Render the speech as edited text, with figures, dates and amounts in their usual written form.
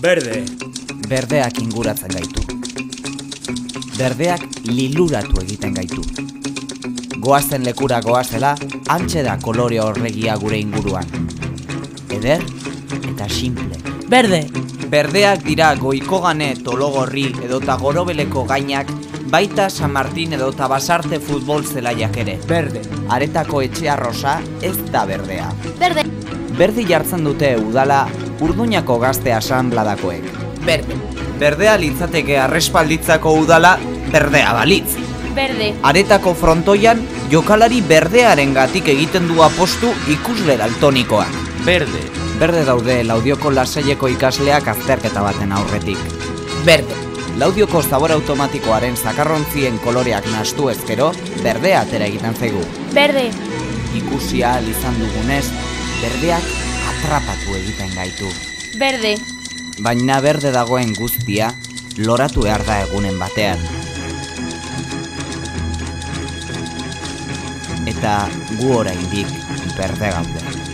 Berde. Berdeak inguratzen gaitu. Berdeak liluratu egiten gaitu. Goazen lekura goazela, hantxe da kolore horregia gure inguruan. Eder eta simple. Berde. Berdeak dira Goikogane, Tologorri edota Gorobeleko gainak, baita San Martin edota Basarte futbol zelaiak ere. Berde. Aretako etxea rosa ez da berdea. Berde. Berdi jartzen dute udala Urduñako gazte asanbladakoek. Berde. Berdea litzateke arrespalditzako udala berdea balitz. Berde. Aretako frontoian jokalari berdearengatik egiten du apostu ikusle daltonikoak. Berde. Berde daude Laudioko lasaieko ikasleak azterketa baten aurretik. Berde. Laudioko zabor automatikoaren zakarrontzien koloreak nahastu ezkero, berdea atera egiten zaigu. Berde. Ikusia ahal izan dugunez, berdeak atrapatu egiten gaitu. Berde. Baina berde dagoen guztia, loratu behar da egunen batean. Eta gu oraindik berde gaude.